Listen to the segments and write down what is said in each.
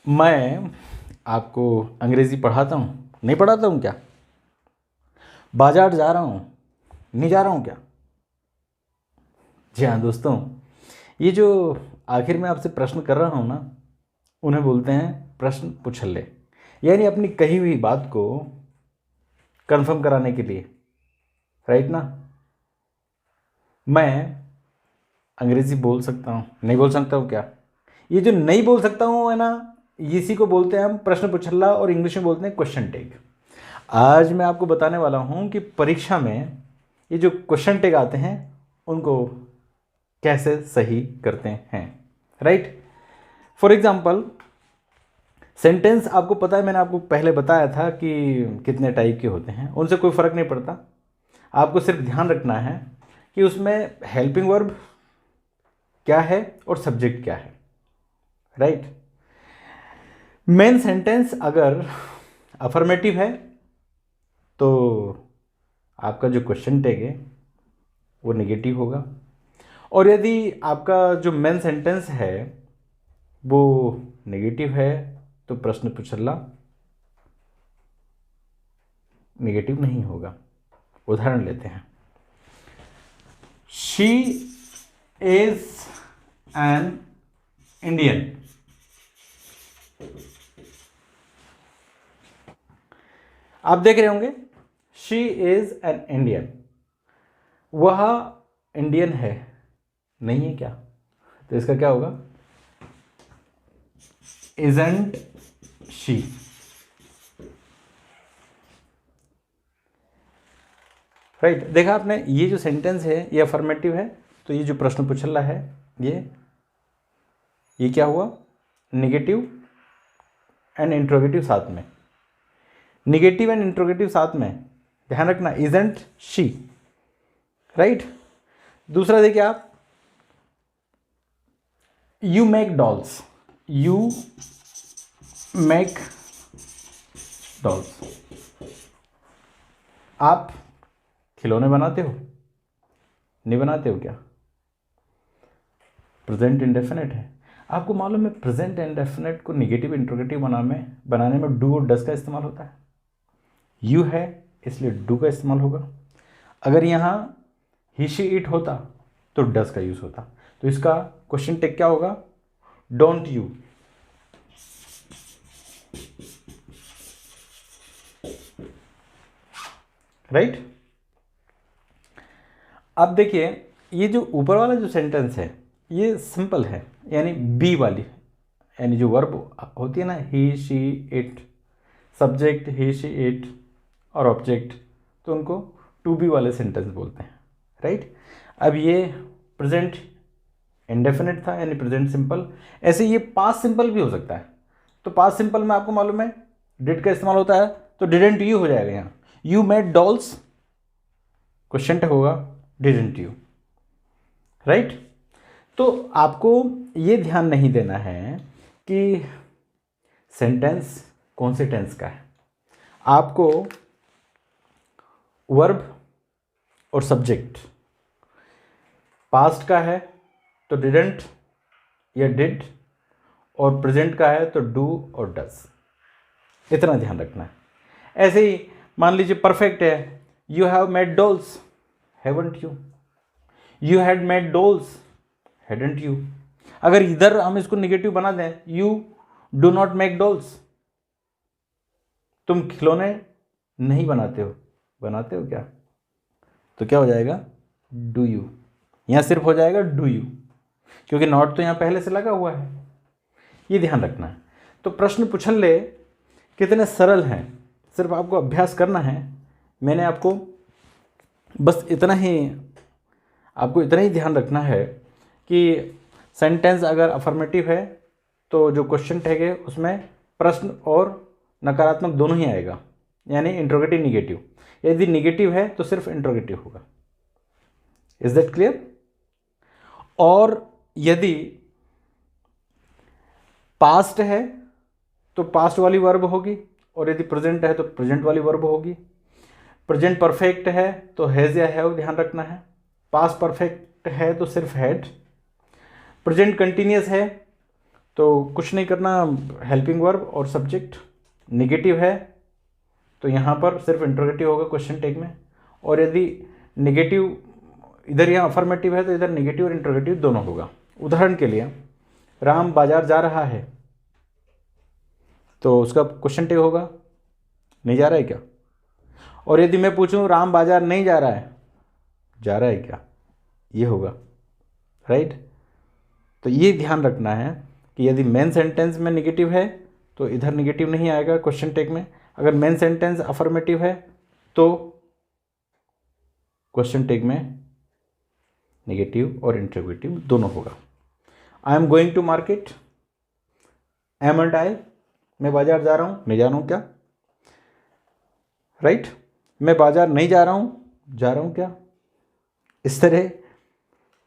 मैं आपको अंग्रेज़ी पढ़ाता हूँ, नहीं पढ़ाता हूँ क्या? बाजार जा रहा हूँ, नहीं जा रहा हूँ क्या? जी हाँ दोस्तों, ये जो आखिर में आपसे प्रश्न कर रहा हूँ ना, उन्हें बोलते हैं प्रश्न पुछल्ले। यानी अपनी कही हुई बात को कंफर्म कराने के लिए, राइट ना? मैं अंग्रेज़ी बोल सकता हूँ, नहीं बोल सकता हूँ क्या? ये जो नहीं बोल सकता हूँ है ना, इसी को बोलते हैं हम प्रश्न पुछल्ला, और इंग्लिश में बोलते हैं क्वेश्चन टैग। आज मैं आपको बताने वाला हूँ कि परीक्षा में ये जो क्वेश्चन टैग आते हैं उनको कैसे सही करते हैं, राइट? फॉर एग्जाम्पल, सेंटेंस आपको पता है, मैंने आपको पहले बताया था कि कितने टाइप के होते हैं, उनसे कोई फ़र्क नहीं पड़ता। आपको सिर्फ ध्यान रखना है कि उसमें हेल्पिंग वर्ब क्या है और सब्जेक्ट क्या है, राइट? मेन सेंटेंस अगर अफर्मेटिव है तो आपका जो क्वेश्चन टैग है वो नेगेटिव होगा, और यदि आपका जो मेन सेंटेंस है वो नेगेटिव है तो प्रश्न पुछल्ला नेगेटिव नहीं होगा। उदाहरण लेते हैं, शी इज एन इंडियन। आप देख रहे होंगे, शी इज एन इंडियन, वह इंडियन है, नहीं है क्या? तो इसका क्या होगा? Isn't she. राइट, देखा आपने, ये जो सेंटेंस है ये अफर्मेटिव है, तो ये जो प्रश्न पुछल्ला है ये क्या हुआ? निगेटिव एंड इंट्रोगेटिव साथ में, निगेटिव एंड इंट्रोगेटिव साथ में, ध्यान रखना, इजंट शी, राइट? दूसरा देखिए आप, you make dolls, you make dolls, आप खिलौने बनाते हो, नहीं बनाते हो क्या? प्रेजेंट इंडेफिनिट है। आपको मालूम है प्रेजेंट इंडेफिनिट को निगेटिव इंट्रोगेटिव बनाने में डू और डस का इस्तेमाल होता है। यू है इसलिए डू का इस्तेमाल होगा। अगर यहाँ ही शी इट होता तो डस का यूज होता। तो इसका क्वेश्चन टेक क्या होगा? Don't you. राइट? अब देखिए, ये जो ऊपर वाला जो सेंटेंस है ये सिंपल है, यानी बी वाली, यानी जो वर्ब होती है ना, he she it, subject he she it और ऑब्जेक्ट, तो उनको टू बी वाले सेंटेंस बोलते हैं, राइट? अब ये प्रेजेंट इंडेफिनिट था, यानी प्रेजेंट सिंपल। ऐसे ये पास्ट सिंपल भी हो सकता है। तो पास्ट सिंपल में आपको मालूम है डिड का इस्तेमाल होता है, तो डिडेंट यू हो जाएगा यहाँ। You made dolls, question tag होगा डिडेंट यू, राइट? तो आपको ये ध्यान नहीं देना है कि सेंटेंस कौन से टेंस का है। आपको वर्ब और सब्जेक्ट पास्ट का है तो डिडंट या डिड, और प्रेजेंट का है तो डू और डस, इतना ध्यान रखना है। ऐसे ही मान लीजिए परफेक्ट है, you have made dolls, haven't you, you had made dolls, hadn't you. अगर इधर हम इसको निगेटिव बना दें, you do not make dolls, तुम खिलौने नहीं बनाते हो, बनाते हो क्या? तो क्या हो जाएगा? Do you. यहां सिर्फ हो जाएगा डू यू, क्योंकि नॉट तो यहां पहले से लगा हुआ है। ये ध्यान रखना है। तो प्रश्न पुछल्ले कितने सरल हैं, सिर्फ आपको अभ्यास करना है। मैंने आपको बस इतना ही ध्यान रखना है कि सेंटेंस अगर अफर्मेटिव है तो जो क्वेश्चन टैग है उसमें प्रश्न और नकारात्मक दोनों ही आएगा, यानी इंट्रोगेटिव निगेटिव। यदि निगेटिव है तो सिर्फ इंट्रोगेटिव होगा। Is that clear? और यदि पास्ट है तो पास्ट वाली वर्ब होगी, और यदि प्रेजेंट है तो प्रेजेंट वाली वर्ब होगी। प्रेजेंट परफेक्ट है तो हैज या हैव ध्यान रखना है। पास्ट परफेक्ट है तो सिर्फ हैड। प्रेजेंट कंटिन्यूस है तो कुछ नहीं करना, हेल्पिंग वर्ब और सब्जेक्ट निगेटिव है तो यहाँ पर सिर्फ इंट्रोगेटिव होगा क्वेश्चन टैग में, और यदि निगेटिव इधर यहाँ अफर्मेटिव है तो इधर निगेटिव और इंट्रोगेटिव दोनों होगा। उदाहरण के लिए राम बाजार जा रहा है तो उसका क्वेश्चन टैग होगा नहीं जा रहा है क्या। और यदि मैं पूछूं राम बाजार नहीं जा रहा है क्या, ये होगा, राइट। तो ये ध्यान रखना है कि यदि मेन सेंटेंस में निगेटिव है तो इधर निगेटिव नहीं आएगा क्वेश्चन टैग में, अगर मेन सेंटेंस अफर्मेटिव है तो क्वेश्चन टैग में निगेटिव और इंट्रोगेटिव दोनों होगा। I am going to market, am and I, मैं बाजार जा रहा हूँ, नहीं जा रहा हूँ क्या, राइट। मैं बाजार नहीं जा रहा हूँ क्या। इस तरह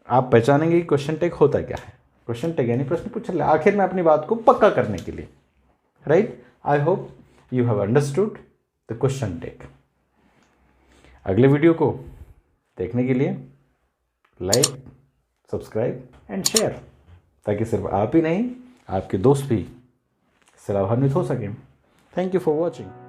आप पहचानेंगे कि क्वेश्चन टैग होता क्या है। क्वेश्चन टैग यानी प्रश्न पूछन, आखिर में अपनी बात को पक्का करने के लिए, right. I hope you have understood the question tag. अगले वीडियो को देखने के लिए लाइक, सब्सक्राइब एंड शेयर, ताकि सिर्फ आप ही नहीं आपके दोस्त भी इससे लाभान्वित हो सकें। Thank you for watching.